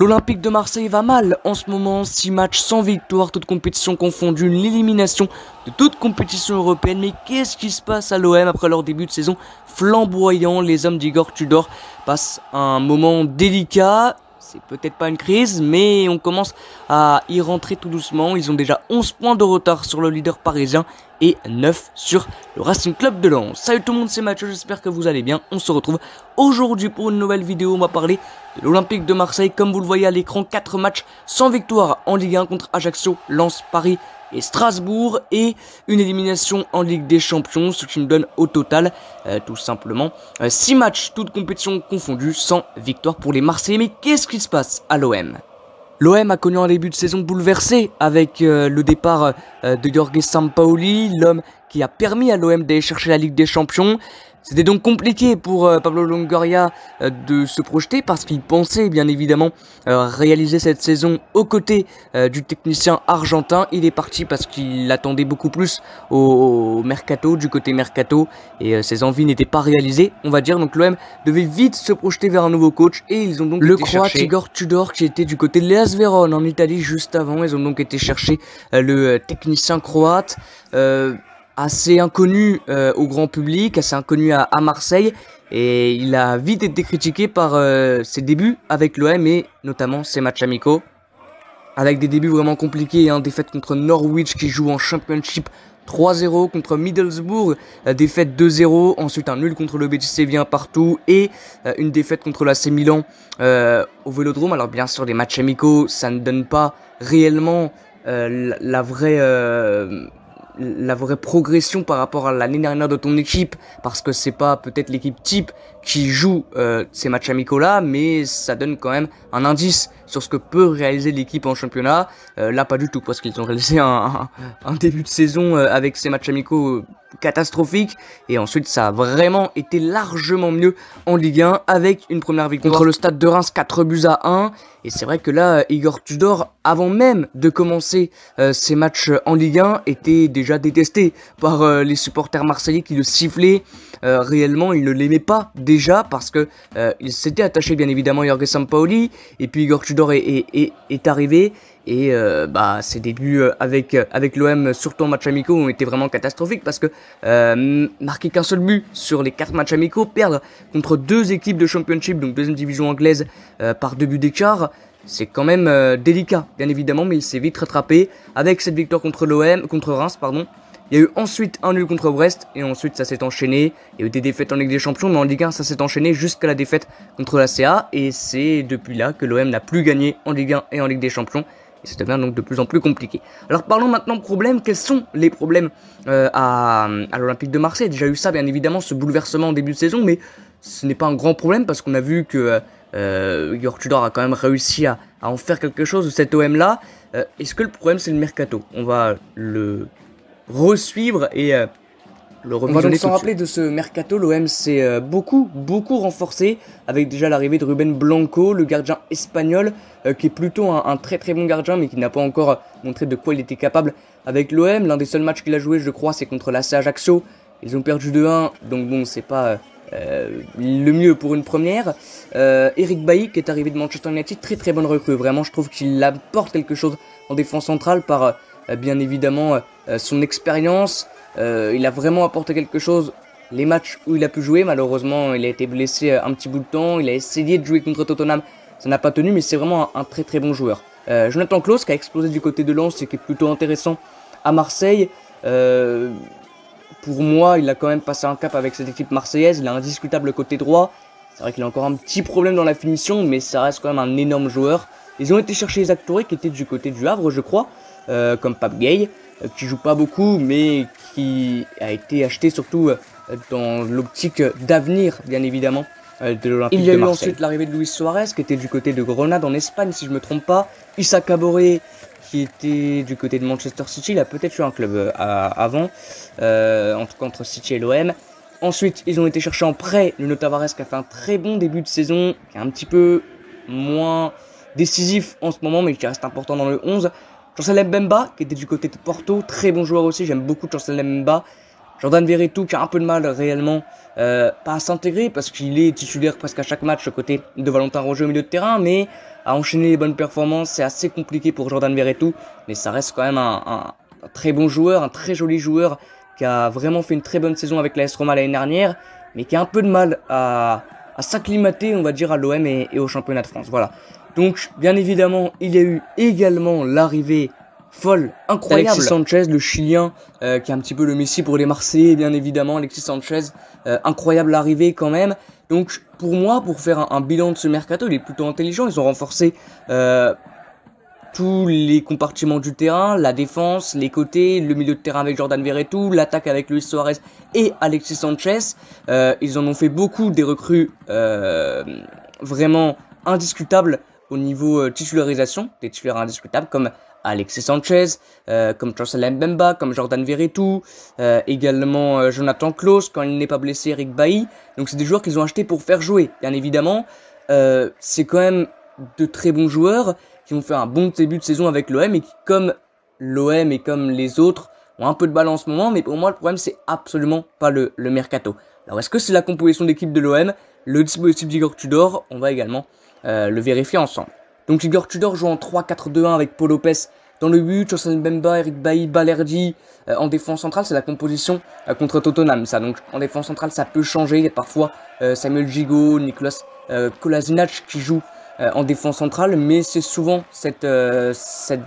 L'Olympique de Marseille va mal en ce moment, 6 matchs sans victoire, toutes compétitions confondues, l'élimination de toute compétition européenne. Mais qu'est-ce qui se passe à l'OM après leur début de saison flamboyant? Les hommes d'Igor Tudor passent un moment délicat. C'est peut-être pas une crise, mais on commence à y rentrer tout doucement. Ils ont déjà 11 points de retard sur le leader parisien et 9 sur le Racing Club de Lens. Salut tout le monde, c'est Mathieu, j'espère que vous allez bien. On se retrouve aujourd'hui pour une nouvelle vidéo. On va parler de l'Olympique de Marseille. Comme vous le voyez à l'écran, 4 matchs sans victoire en Ligue 1 contre Ajaccio, Lens, Paris et Strasbourg, et une élimination en Ligue des Champions, ce qui nous donne au total tout simplement 6 matchs, toutes compétitions confondues, sans victoire pour les Marseillais. Mais qu'est-ce qui se passe à l'OM? L'OM a connu un début de saison bouleversé avec le départ de Jorge Sampaoli, l'homme qui a permis à l'OM d'aller chercher la Ligue des Champions. C'était donc compliqué pour Pablo Longoria de se projeter parce qu'il pensait bien évidemment réaliser cette saison aux côtés du technicien argentin. Il est parti parce qu'il attendait beaucoup plus au mercato, du côté mercato, et ses envies n'étaient pas réalisées, on va dire. Donc l'OM devait vite se projeter vers un nouveau coach et ils ont donc le Croate Igor Tudor qui était du côté de l'AS Vérone en Italie juste avant. Ils ont donc été chercher le technicien croate. Assez inconnu au grand public, assez inconnu à Marseille, et il a vite été critiqué par ses débuts avec l'OM et notamment ses matchs amicaux, avec des débuts vraiment compliqués, hein, défaite contre Norwich qui joue en Championship 3-0, contre Middlesbrough, défaite 2-0, ensuite un nul contre le Betis Séville partout et une défaite contre l'AC Milan au Vélodrome. Alors bien sûr, des matchs amicaux, ça ne donne pas réellement la vraie progression par rapport à l'année dernière de ton équipe, parce que c'est pas peut-être l'équipe type qui joue ces matchs amicaux là, mais ça donne quand même un indice sur ce que peut réaliser l'équipe en championnat. Là pas du tout, parce qu'ils ont réalisé un début de saison avec ces matchs amicaux catastrophiques, et ensuite ça a vraiment été largement mieux en Ligue 1 avec une première victoire contre le Stade de Reims, 4-1. Et c'est vrai que là, Igor Tudor, avant même de commencer ses matchs en Ligue 1, était déjà détesté par les supporters marseillais qui le sifflaient. Réellement, ils ne l'aimaient pas déjà parce que il s'était attaché bien évidemment à Jorge Sampaoli, et puis Igor Tudor est arrivé. Et ses débuts avec l'OM, surtout en matchs amicaux, ont été vraiment catastrophiques parce que marquer qu'un seul but sur les 4 matchs amicaux, perdre contre 2 équipes de Championship, donc deuxième division anglaise, par 2 buts d'écart, c'est quand même délicat, bien évidemment, mais il s'est vite rattrapé avec cette victoire contre Reims, pardon. Il y a eu ensuite un nul contre Brest, et ensuite ça s'est enchaîné. Il y a eu des défaites en Ligue des Champions, mais en Ligue 1 ça s'est enchaîné jusqu'à la défaite contre la CA, et c'est depuis là que l'OM n'a plus gagné en Ligue 1 et en Ligue des Champions. Et ça devient donc de plus en plus compliqué. Alors parlons maintenant de problèmes. Quels sont les problèmes à l'Olympique de Marseille? Il y a déjà eu ça bien évidemment, ce bouleversement en début de saison, mais ce n'est pas un grand problème parce qu'on a vu que Igor Tudor a quand même réussi à en faire quelque chose de cet OM là. Est-ce que le problème c'est le mercato? On va le resuivre et on va donc s'en rappeler de ce mercato. L'OM s'est beaucoup renforcé avec déjà l'arrivée de Ruben Blanco, le gardien espagnol, qui est plutôt un très bon gardien, mais qui n'a pas encore montré de quoi il était capable avec l'OM. L'un des seuls matchs qu'il a joué, je crois, c'est contre l'AC Ajaccio. Ils ont perdu 2-1, donc bon, c'est pas le mieux pour une première. Eric Bailly, qui est arrivé de Manchester United, très bonne recrue. Vraiment, je trouve qu'il apporte quelque chose en défense centrale par bien évidemment son expérience. Il a vraiment apporté quelque chose les matchs où il a pu jouer. Malheureusement, il a été blessé un petit bout de temps. Il a essayé de jouer contre Tottenham, ça n'a pas tenu, mais c'est vraiment un très bon joueur. Jonathan Klaus, qui a explosé du côté de Lens et qui est plutôt intéressant à Marseille. Pour moi, il a quand même passé un cap avec cette équipe marseillaise. Il a indiscutable côté droit. C'est vrai qu'il a encore un petit problème dans la finition, mais ça reste quand même un énorme joueur. Ils ont été chercher Isaac Touré, qui était du côté du Havre, je crois, comme Pape Gueye, qui joue pas beaucoup, mais qui a été acheté surtout dans l'optique d'avenir, bien évidemment, de l'Olympique de Marseille. Il y a eu ensuite l'arrivée de Luis Suarez, qui était du côté de Grenade en Espagne, si je me trompe pas. Issa Caboré, qui était du côté de Manchester City. Il a peut-être eu un club avant, en tout cas entre City et l'OM. Ensuite, ils ont été chercher en prêt Nuno Tavares, qui a fait un très bon début de saison, qui est un petit peu moins décisif en ce moment, mais qui reste important dans le 11. Chancel Mbemba, qui était du côté de Porto, très bon joueur aussi, j'aime beaucoup Chancel Mbemba. Jordan Verretou qui a un peu de mal réellement pas à s'intégrer parce qu'il est titulaire presque à chaque match côté de Valentin Rongier au milieu de terrain, mais à enchaîner les bonnes performances, c'est assez compliqué pour Jordan Verretou, mais ça reste quand même un très bon joueur, un très joli joueur qui a vraiment fait une très bonne saison avec l'AS Roma l'année dernière, mais qui a un peu de mal à s'acclimater, on va dire, à l'OM et au championnat de France. Voilà. Donc, bien évidemment, il y a eu également l'arrivée folle, incroyable, Alexis Sanchez, le Chilien, qui est un petit peu le Messi pour les Marseillais, bien évidemment. Alexis Sanchez, incroyable arrivée quand même. Donc, pour moi, pour faire un bilan de ce mercato, il est plutôt intelligent. Ils ont renforcé tous les compartiments du terrain, la défense, les côtés, le milieu de terrain avec Jordan Verretou, l'attaque avec Luis Suarez et Alexis Sanchez. Ils en ont fait beaucoup, des recrues vraiment indiscutables au niveau titularisation, des titulaires indiscutables comme Alexis Sanchez, comme Chancel Mbemba, comme Jordan Verretou, également Jonathan Klaus, quand il n'est pas blessé, Eric Bailly. Donc c'est des joueurs qu'ils ont achetés pour faire jouer, bien évidemment. C'est quand même de très bons joueurs qui vont faire un bon début de saison avec l'OM et qui, comme l'OM et comme les autres, ont un peu de balle en ce moment. Mais pour moi, le problème, c'est absolument pas le mercato. Alors, est-ce que c'est la composition d'équipe de l'OM, le dispositif d'Igor Tudor? On va également le vérifier ensemble. Donc, Igor Tudor joue en 3-4-2-1 avec Paul Lopez dans le but, Chancel Mbemba, Eric Bailly, Balerdi en défense centrale. C'est la composition contre Tottenham, ça. Donc, en défense centrale, ça peut changer. Il y a parfois Samuel Gigot, Nicolas Kolasinac qui joue en défense centrale, mais c'est souvent cette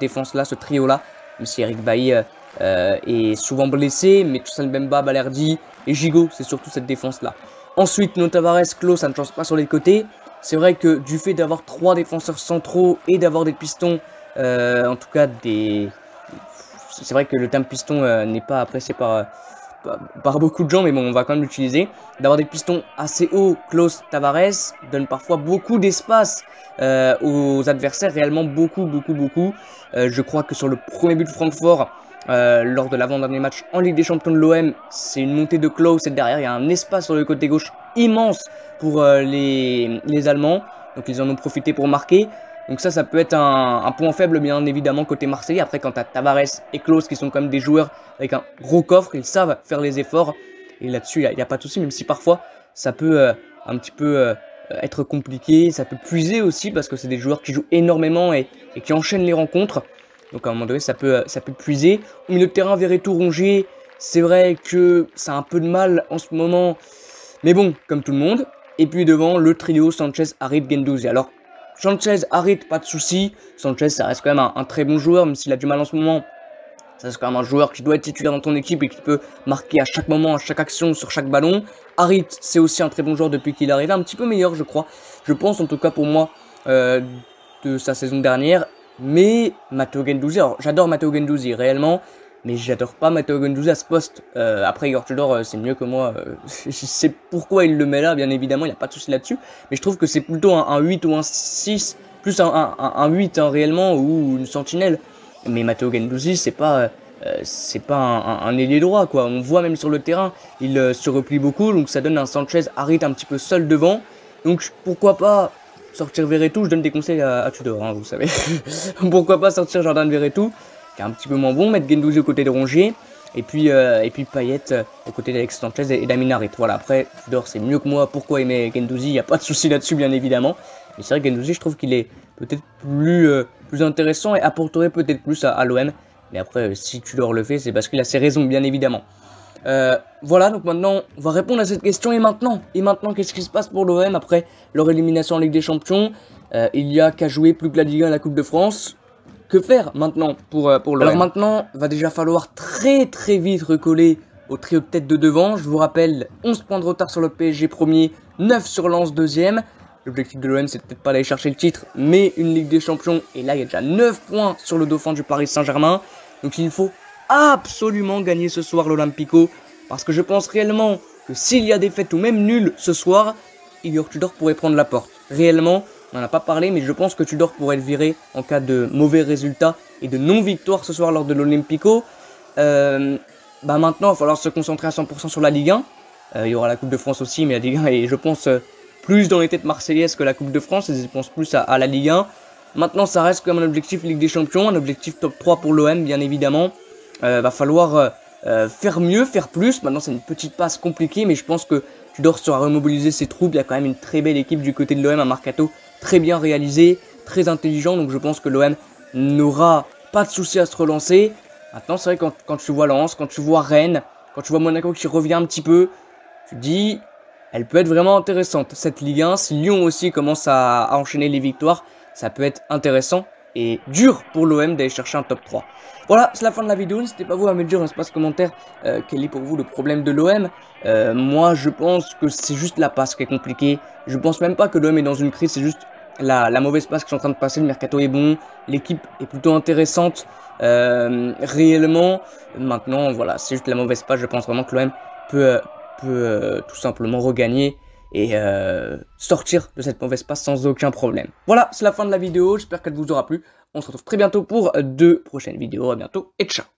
défense-là, ce trio-là, même si Eric Bailly est souvent blessé, mais Chancel Mbemba, Balerdi et Gigot, c'est surtout cette défense-là. Ensuite, Nuno Tavares, Klaus, ça ne change pas sur les côtés. C'est vrai que du fait d'avoir 3 défenseurs centraux et d'avoir des pistons, en tout cas c'est vrai que le terme piston n'est pas apprécié par beaucoup de gens, mais bon, on va quand même l'utiliser. D'avoir des pistons assez hauts, Klaus, Tavares, donne parfois beaucoup d'espace aux adversaires, réellement beaucoup. Je crois que sur le premier but de Francfort, lors de l'avant-dernier match en Ligue des Champions de l'OM, c'est une montée de Klaus et derrière, il y a un espace sur le côté gauche immense pour les Allemands. Donc ils en ont profité pour marquer. Donc ça peut être un point faible, bien évidemment, côté Marseillais. Après, quand tu as Tavares et Klaus, qui sont quand même des joueurs avec un gros coffre, ils savent faire les efforts. Et là-dessus, il n'y a pas de souci, même si parfois, ça peut un petit peu être compliqué. Ça peut puiser aussi, parce que c'est des joueurs qui jouent énormément et qui enchaînent les rencontres. Donc à un moment donné, ça peut puiser. Au milieu de terrain, Verretou, Rongier, c'est vrai que ça a un peu de mal en ce moment. Mais bon, comme tout le monde. Et puis devant, le trio Sanchez, Harit, Guendouzi. Alors, Sanchez, Harit, pas de souci. Sanchez, ça reste quand même un très bon joueur, même s'il a du mal en ce moment. Ça reste quand même un joueur qui doit être titulaire dans ton équipe et qui peut marquer à chaque moment, à chaque action, sur chaque ballon. Harit, c'est aussi un très bon joueur depuis qu'il est arrivé. Un petit peu meilleur, je crois. Je pense, en tout cas pour moi, de sa saison dernière. Mais Matteo Guendouzi, alors j'adore Matteo Guendouzi, réellement. Mais j'adore pas Matteo Guendouzi à ce poste. Après, Igor Tudor, c'est mieux que moi. Je sais pourquoi il le met là, bien évidemment, il n'y a pas de souci là-dessus. Mais je trouve que c'est plutôt un 8 ou un 6, plus un 8 hein, réellement, ou une sentinelle. Mais Matteo Guendouzi, c'est pas un ailier droit, quoi. On voit même sur le terrain, il se replie beaucoup, donc ça donne un Sanchez Harit un petit peu seul devant. Donc pourquoi pas sortir Verretou? Je donne des conseils à Tudor, hein, vous savez. Pourquoi pas sortir Jordan Verretou, qui est un petit peu moins bon, mettre Guendouzi au côté de Rongier, et puis Payet au côté d'Alexis Sanchez et d'Amin Harit. Voilà, après, Tudor c'est mieux que moi, pourquoi aimer Guendouzi, il n'y a pas de souci là-dessus, bien évidemment. Mais c'est vrai que Guendouzi, je trouve qu'il est peut-être plus intéressant et apporterait peut-être plus à l'OM. Mais après, si Tudor le fait, c'est parce qu'il a ses raisons, bien évidemment. Voilà, donc maintenant, on va répondre à cette question. Et maintenant, qu'est-ce qui se passe pour l'OM après leur élimination en Ligue des Champions? Il y a qu'à jouer plus que la Ligue 1 et la Coupe de France. Que faire maintenant pour l'OM? Alors maintenant, va déjà falloir très vite recoller au trio de tête de devant. Je vous rappelle, 11 points de retard sur le PSG premier, 9 sur Lens deuxième. L'objectif de l'OM, c'est peut-être pas d'aller chercher le titre, mais une Ligue des Champions. Et là, il y a déjà 9 points sur le dauphin du Paris Saint-Germain. Donc il faut absolument gagner ce soir l'Olympico. Parce que je pense réellement que s'il y a défaite ou même nul ce soir, Igor Tudor pourrait prendre la porte. Réellement, on n'en a pas parlé, mais je pense que Tudor pourrait être viré en cas de mauvais résultats et de non-victoire ce soir lors de l'Olympico. Maintenant, il va falloir se concentrer à 100% sur la Ligue 1. Il y aura la Coupe de France aussi, mais la Ligue 1 est, je pense, plus dans les têtes marseillaises que la Coupe de France. Ils pensent plus à la Ligue 1. Maintenant, ça reste comme un objectif Ligue des Champions, un objectif top 3 pour l'OM, bien évidemment. Va falloir faire mieux, faire plus. Maintenant c'est une petite passe compliquée, mais je pense que Tudor sera remobiliser ses troupes. Il y a quand même une très belle équipe du côté de l'OM, un mercato très bien réalisé, très intelligent, donc je pense que l'OM n'aura pas de souci à se relancer. Maintenant c'est vrai quand tu vois Lens, quand tu vois Rennes, quand tu vois Monaco qui revient un petit peu, tu te dis, elle peut être vraiment intéressante cette Ligue 1. Si Lyon aussi commence à enchaîner les victoires, ça peut être intéressant et dur pour l'OM d'aller chercher un top 3. Voilà, c'est la fin de la vidéo. N'hésitez pas vous à me dire dans l'espace commentaire quel est pour vous le problème de l'OM. Moi, je pense que c'est juste la passe qui est compliquée. Je pense même pas que l'OM est dans une crise, c'est juste la mauvaise passe qui est en train de passer. Le mercato est bon, l'équipe est plutôt intéressante réellement. Maintenant, voilà, c'est juste la mauvaise passe. Je pense vraiment que l'OM peut tout simplement regagner et sortir de cette mauvaise passe sans aucun problème. Voilà, c'est la fin de la vidéo, j'espère qu'elle vous aura plu. On se retrouve très bientôt pour 2 prochaines vidéos, à bientôt et ciao.